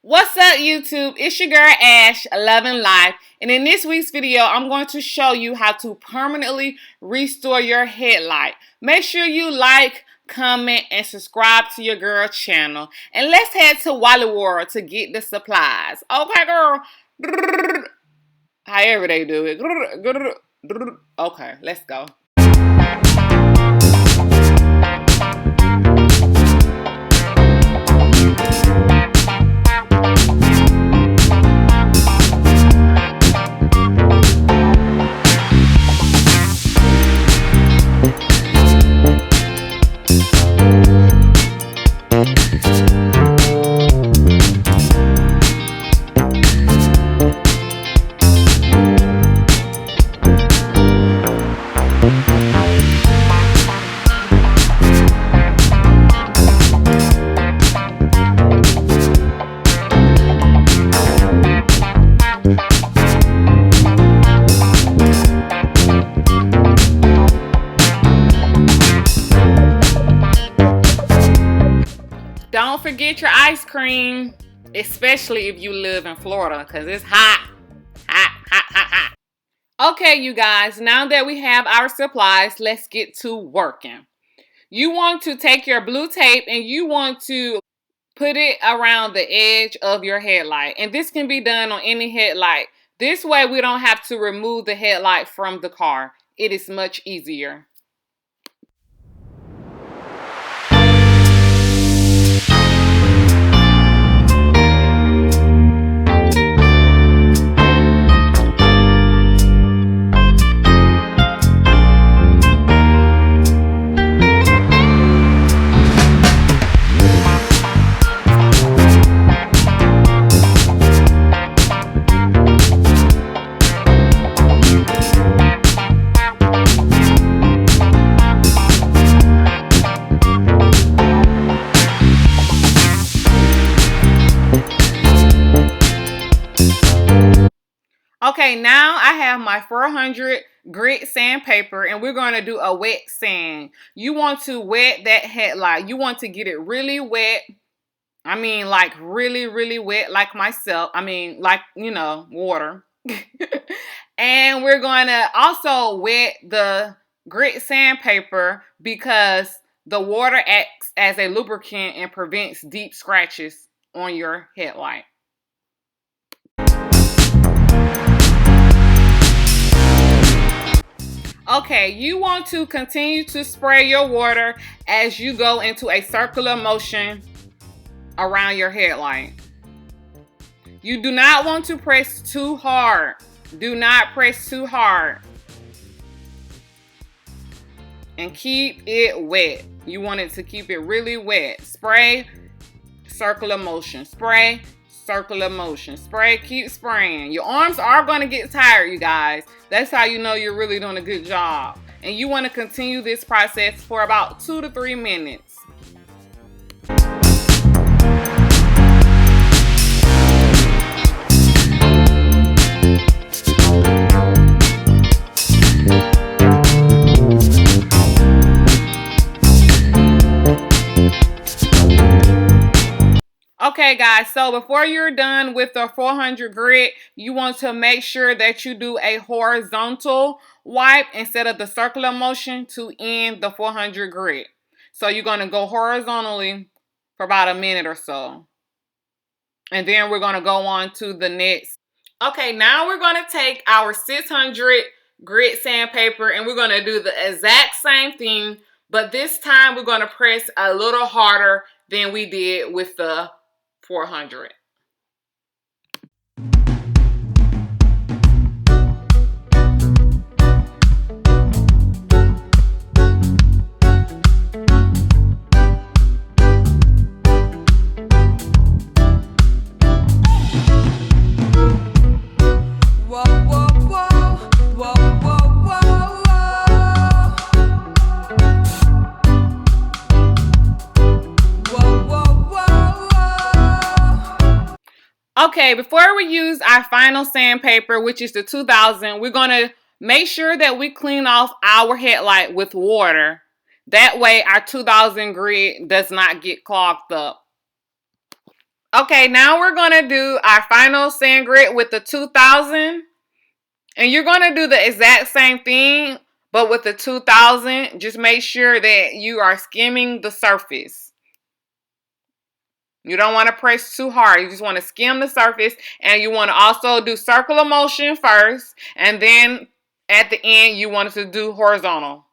What's up, YouTube? It's your girl Ash, Loving Life, and in this week's video, I'm going to show you how to permanently restore your headlight. Make sure you like, comment, and subscribe to your girl channel. And let's head to Wally World to get the supplies. Okay, girl? However they do it. Okay, let's go. Don't forget your ice cream, especially if you live in Florida, because it's hot. Hot. Okay, you guys, now that we have our supplies, let's get to working. You want to take your blue tape and you want to put it around the edge of your headlight. And this can be done on any headlight. This way we don't have to remove the headlight from the car. It is much easier. Okay, now I have my 400 grit sandpaper and we're going to do a wet sand. You want to wet that headlight. You want to get it really wet. I mean, like really wet, like myself. I mean, like, you know, water. And we're going to also wet the grit sandpaper because the water acts as a lubricant and prevents deep scratches on your headlight. Okay, you want to continue to spray your water as you go into a circular motion around your headlight. You do not want to press too hard. Do not press too hard. And keep it wet. You want it to keep it really wet. Spray, circular motion. Spray, circular motion. Spray, keep spraying. Your arms are going to get tired, you guys. That's how you know you're really doing a good job. And you want to continue this process for about 2 to 3 minutes. Okay guys, so before you're done with the 400 grit, you want to make sure that you do a horizontal wipe instead of the circular motion to end the 400 grit. So you're going to go horizontally for about a minute or so. And then we're going to go on to the next. Okay, now we're going to take our 600 grit sandpaper and we're going to do the exact same thing, but this time we're going to press a little harder than we did with the 400. Okay, before we use our final sandpaper, which is the 2000, we're going to make sure that we clean off our headlight with water. That way our 2000 grit does not get clogged up. Okay, now we're going to do our final sand grit with the 2000. And you're going to do the exact same thing, but with the 2000, just make sure that you are skimming the surface. You don't want to press too hard. You just want to skim the surface, and you want to also do circular motion first, and then at the end, you want to do horizontal.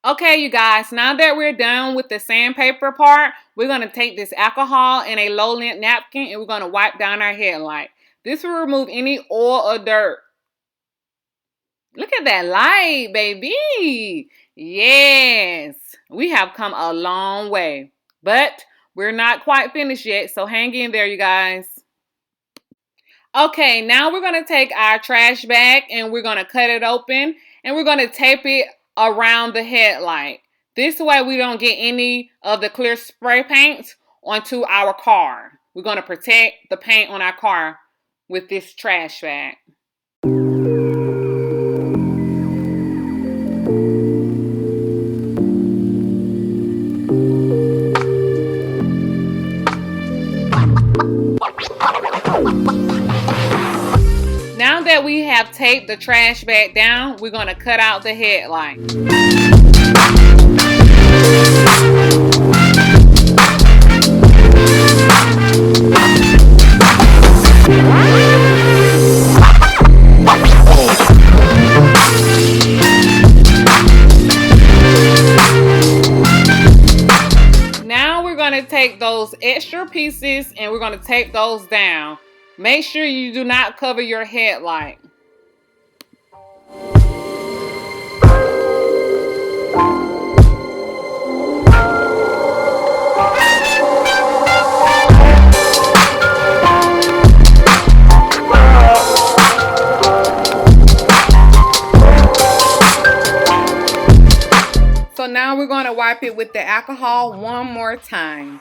Okay, you guys, now that we're done with the sandpaper part, we're going to take this alcohol and a low-length napkin and we're going to wipe down our headlight. This will remove any oil or dirt. Look at that light, baby. Yes, we have come a long way, but we're not quite finished yet, so hang in there, you guys. Okay, now we're going to take our trash bag and we're going to cut it open and we're going to tape it around the headlight. This way we don't get any of the clear spray paint onto our car. We're going to protect the paint on our car with this trash bag. Now that we have taped the trash bag down, we're going to cut out the headlight. Now we're going to take those extra pieces and we're going to tape those down. Make sure you do not cover your headlight. So now we're going to wipe it with the alcohol one more time.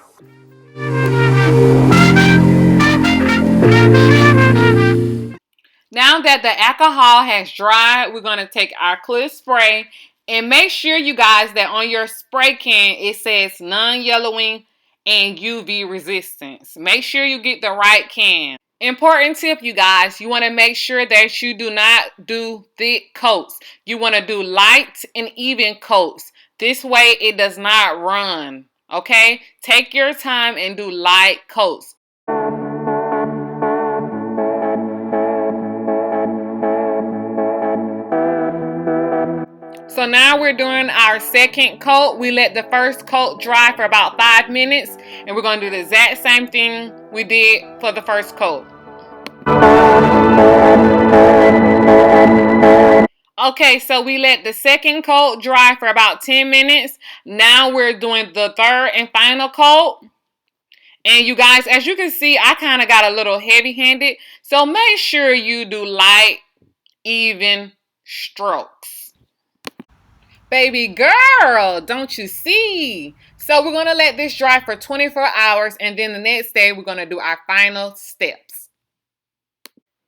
Now that the alcohol has dried, we're going to take our clear spray and make sure, you guys, that on your spray can it says non-yellowing and UV resistance. Make sure you get the right can. Important tip, you guys, you want to make sure that you do not do thick coats. You want to do light and even coats. This way it does not run, okay? Take your time and do light coats. So now we're doing our second coat. We let the first coat dry for about 5 minutes, and we're going to do the exact same thing we did for the first coat. Okay, so we let the second coat dry for about 10 minutes. Now we're doing the third and final coat. And you guys, as you can see, I kind of got a little heavy-handed. So make sure you do light, even strokes. Baby girl, don't you see? So we're going to let this dry for 24 hours. And then the next day, we're going to do our final steps.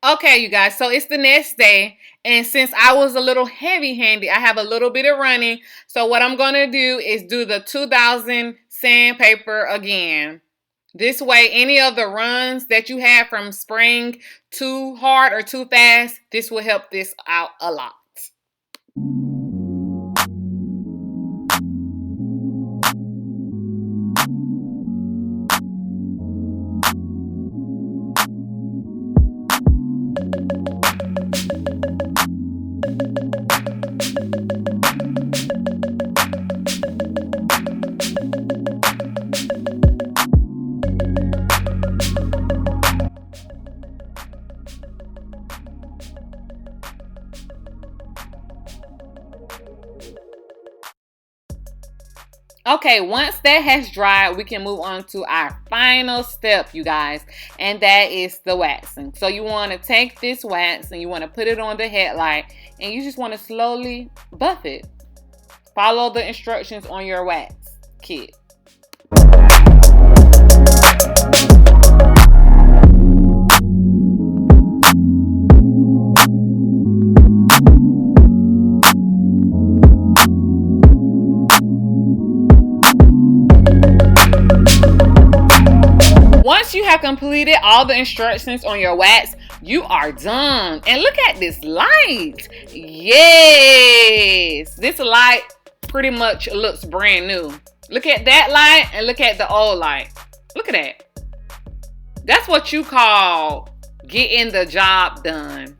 Okay, you guys, so it's the next day, and since I was a little heavy-handed, I have a little bit of running, so what I'm going to do is do the 2000 sandpaper again. This way, any of the runs that you have from spraying too hard or too fast, this will help this out a lot. Okay, once that has dried, we can move on to our final step, you guys, and that is the waxing. So you want to take this wax and you want to put it on the headlight, and you just want to slowly buff it. Follow the instructions on your wax kit. Once you have completed all the instructions on your wax, you are done. And look at this light. Yes, this light pretty much looks brand new. Look at that light and look at the old light. Look at that. That's what you call getting the job done.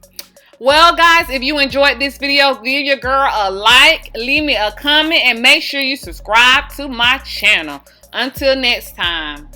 Well, guys, if you enjoyed this video, give your girl a like, leave me a comment, and make sure you subscribe to my channel. Until next time.